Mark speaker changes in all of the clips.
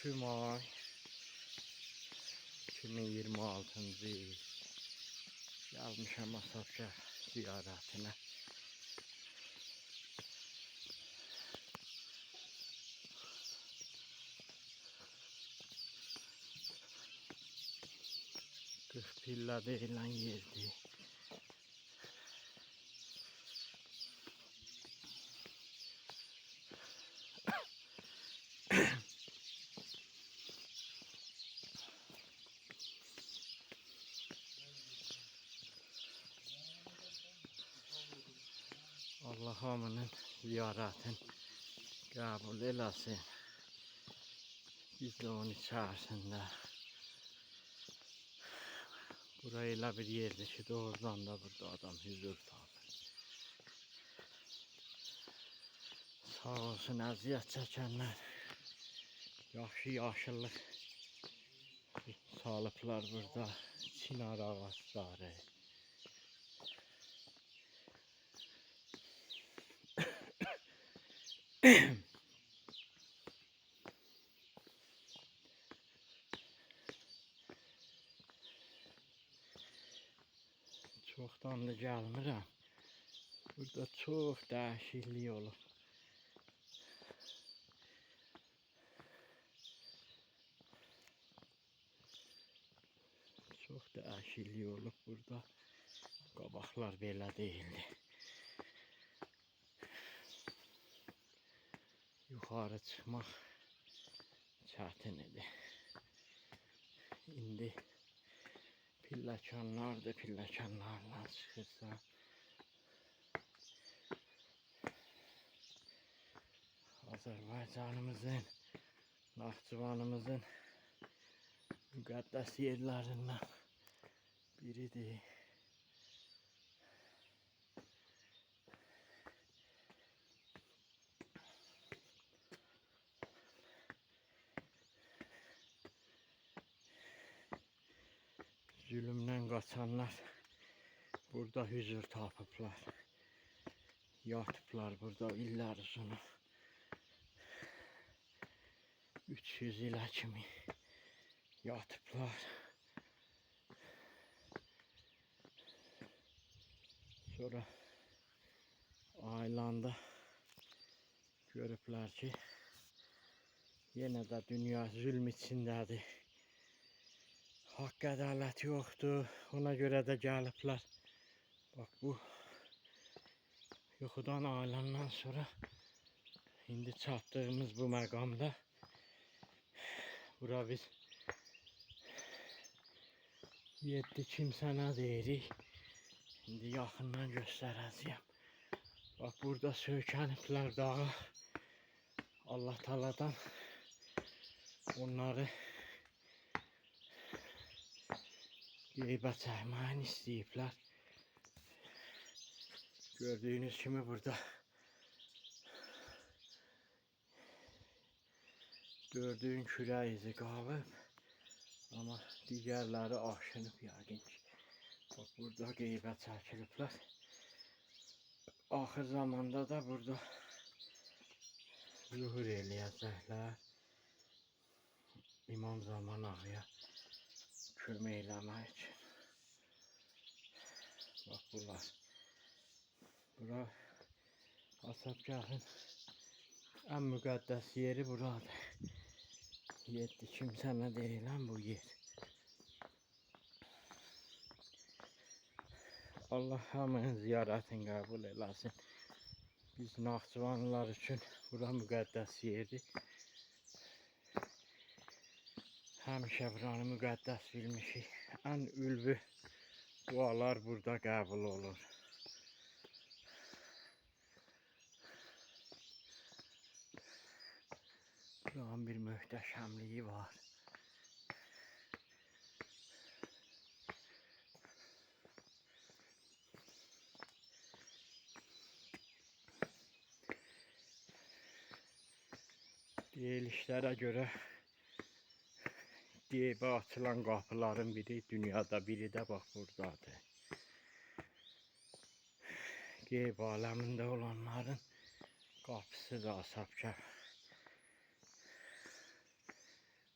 Speaker 1: 12 may 2026 il. Gelmişəm Asabşər ziyarətinə. Qırx pillə deyilən yerdir. Allah hamının ziyarətin qəbul eləsin. Biz də onun içərisində. Bura elə bir yerdir ki, doğrudan da burada adam huzur tapır. Sağ olsun əziyyət çəkənlər. Yaxşı yaşıllıq salıblar burada. Çinar ağaçları. Çoxdandır gəlmirəm. Burada çox dəyişiklik olur. Çox dəyişiklik olub burada. Qabaqlar belə deyildi. Yuxarı çıxmaq çətin idi. İndi pilləkənlərdir, pilləkənlərlə çıxırsan. Azərbaycanımızın, Naxçıvanımızın müqəddəs yerlərindən biridir. Zülmdən qaçanlar burada huzur tapıblar. Yatıblar burada illər uzunu. 300 ilə kimi yatıblar. Sonra ayılanda görüblər ki, yenə də dünya zülm içindədir. Haqq ədalət yoxdur. Ona görə də gəliblər. Bax bu yuxudan ayılandan sonra indi çatdığımız bu məqamda bura biz 7 kimsənə deyirik. İndi yaxından göstərəcəyəm. Bax burada söykəniblər dağa. Allah Taaladan onları qeybə çəkməyini istəyiblər. Gördüyünüz kimi burada 4-ün kürək izi qalıb. Amma digərləri aşınıb yəqin ki. Bax burada qeybə çəkiliblər. Axır zamanda da burada zuhur eləyəcəklər. İmam Zaman ağaya kömək eləmək üçün. Bax bunlar. Bura Asabşərin ən müqəddəs yeri buradır. 7 kimsənə deyilən bu yer. Allah hamının ziyarətini qəbul eləsin. Biz Naxçıvanlılar üçün bura müqəddəs yerdir. Həmişə buranı müqəddəs bilmişik. Ən ülvi dualar burada qəbul olur. Buranın bir möhtəşəmliyi var. Deyilişlərə görə qeybə açılan qapıların biri dünyada, biri də bax buradadır. Qeyb aləmində olanların qapısı da Asabşər.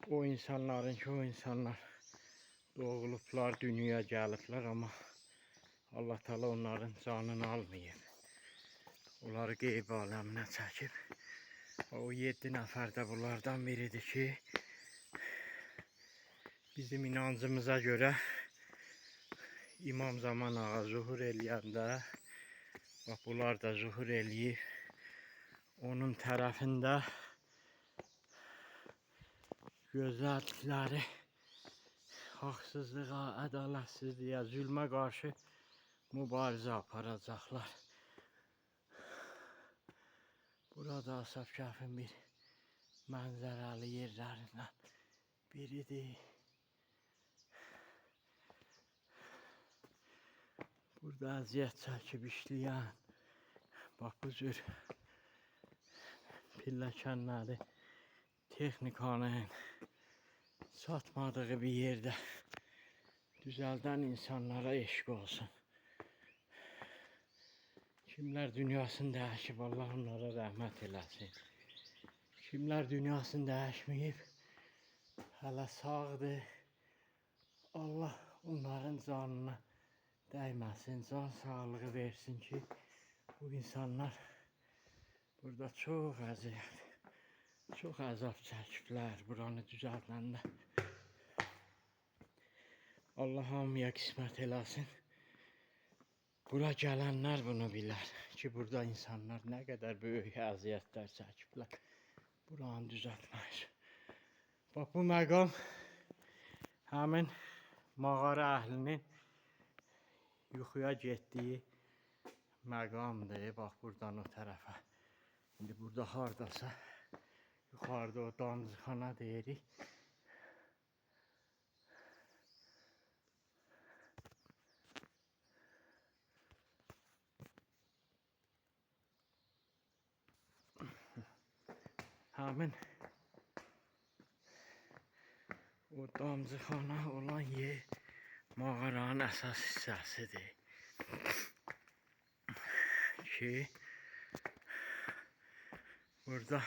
Speaker 1: o insanların ki o insanlar doğulublar, dünyaya gəliblər, amma Allah Teala onların canını almayıb. Onları qeyb aləminə çəkib. O 7 nəfər də bunlardan biridir ki, bizim inancımıza göre İmam Zaman Ağa zuhur eləyəndə, bax bunlar da zuhur eləyib. Onun tərəfində gözlədikləri haqsızlığa, ədalətsizliyə, zülmə qarşı mübarizə aparacaqlar. Burada Asaf Kafin bir mənzərəli yerlərindən biridir. Burada əziyyət çəkib işləyən, bax bu cür pilləkənləri texnikanın çatmadığı bir yerdə düzəldən insanlara eşq olsun. Kimlər dünyasını dəyişib, Allah onlara rəhmət eləsin. Kimlər dünyasını dəyişməyib, hələ sağdır. Allah onların canına dəyməsin, can sağlığı versin ki, bu insanlar burada çox əziyyət, çox əzab çəkiblər buranı düzəldəndə. Allah hamıya qismət eləsin. Bura gələnlər bunu bilər ki, burada insanlar nə qədər böyük əziyyətlər çəkiblər buranı düzəltmək üçün. Bax bu məqam həmin mağara əhlinin yuxuya getdiyi məqamdır. Bax buradan o tərəfə. İndi burada hardasa yuxarıda o damcıxana deyirik. Həmin o damcıxana olan yer mağaranın əsas hissəsidir. Ki burada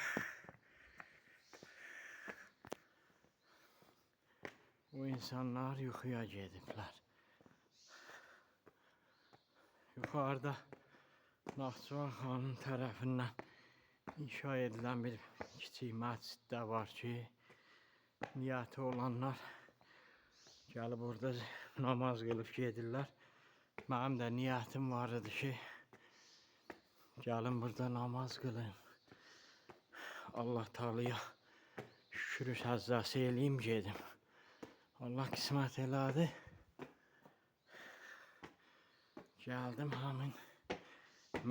Speaker 1: o insanlar yuxuya gediblər. Yuxarıda Naxçıvan xanın tərəfindən inşa edilən bir kiçik məscid də var ki, niyyəti olanlar gəlib burada namaz qılıb gedirlər. Mənim də niyyətim var idi ki, gəlin burada namaz qılım. Allah Teala'ya şükür səzdəsi eləyim gedim. Allah qismət elədi. Gəldim həmin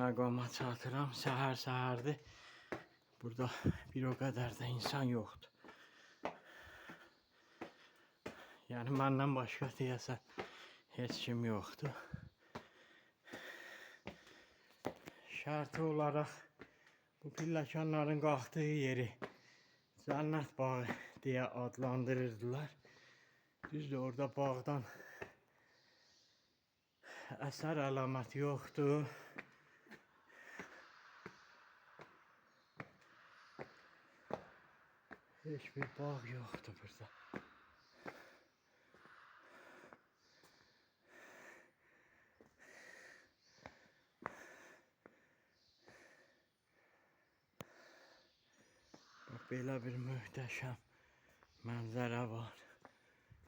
Speaker 1: məqama çatıram. Səhər-səhərdir. Burada bir o qədər də insan yoxdur. Yəni məndən başqa deyəsən heç kim yoxdur. Şərti olaraq bu pilləkənlərin qalxdığı yeri Cənnət bağı deyə adlandırırdılar. Düzdür, orada bağdan əsər əlaməti yoxdur. Heç bir bağ yoxdur burada. Bax belə bir möhtəşəm mənzərə var.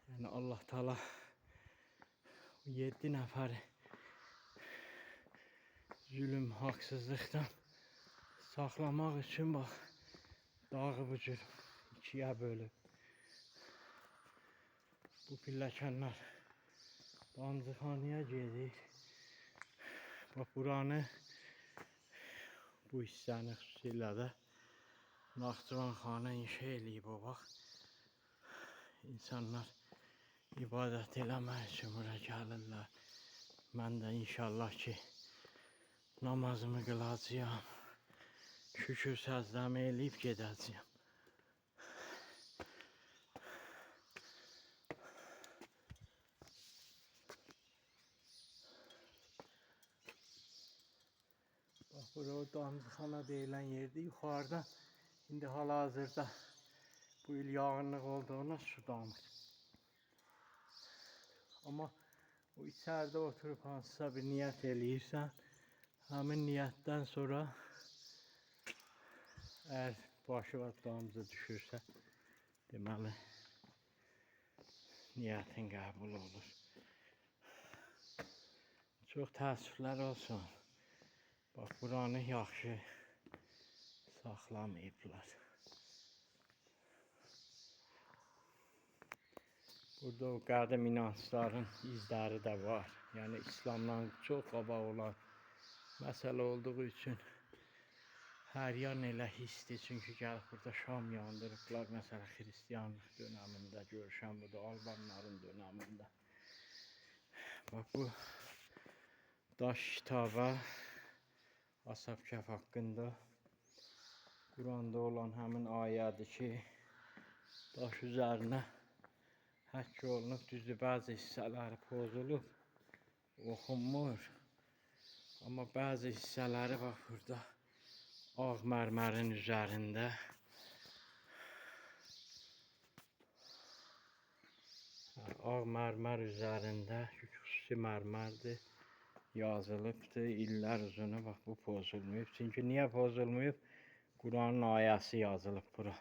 Speaker 1: Yəni Allah Teala 7 nəfəri zülm, haqsızlıqdan saxlamaq üçün bax dağı bu cür ikiyə bölüb. Bu pilləkənlər damcıxanaya gedir. Bax buranı, bu hissəni xüsusilə də Naxçıvan xanı inşa eləyib o vaxt. İnsanlar ibadət eləmək üçün bura gəlirlər. Mən də inşallah ki namazımı qılacağam. Şükür səzdəmi eləyib gedəcəyəm. Bax bura o damcıxana deyilən yerdir. Yuxarıdan indi hal-hazırda Bu il yağınlıq olduğuna su damır. Amma o içəridə oturub hansısa bir niyyət eləyirsən, həmin niyyətdən sonra əgər başı və damcı düşürsə, deməli niyyətin qəbul olur. Çox təəssüflər olsun. Bax, buranı yaxşı saxlamayıblar. Burada o qədim inancların izləri də var. Yəni İslamdan çox qabaq olan məsələ olduğu üçün hər yan elə hisdir. Çünki gəlib burada şam yandırıblar. Məsələn, xristianlıq dönəmində, görüşən budur, albanların dönəmində. Bax, bu daş kitaba Ashab Kəhf haqqında Quranda olan həmin ayədir ki, daş üzərinə həkk olunub, düzdür, bəzi hissələri pozulub, oxunmur. Amma bəzi hissələri bax burada ağ mərmərin üzərində ağ mərmər üzərində xüsusi mərmərdir, yazılıbdır, illər uzunu bax bu pozulmayıb. Çünki niyə pozulmayıb? Quranın ayəsi yazılıb bura.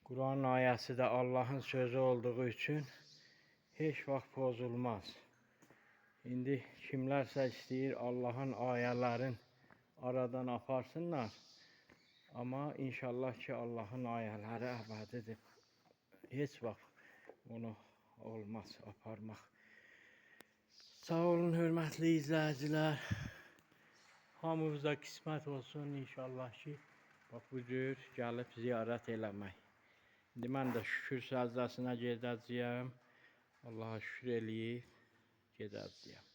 Speaker 1: Quranın ayəsi də Allahın sözü olduğu üçün heç vaxt pozulmaz. İndi kimlərsə istəyir Allahın ayələrin aradan aparsınlar. Amma inşallah ki Allahın ayələri əbədidir. Heç vaxt onu olmaz aparmaq. Sağ olun hörmətli izləyicilər. Hamımıza qismət olsun inşallah ki bax bu cür gəlib ziyarət eləmək. İndi mən də şükür səcdəsinə gedəcəyəm. Allaha şükür eləyib gedəcəyəm.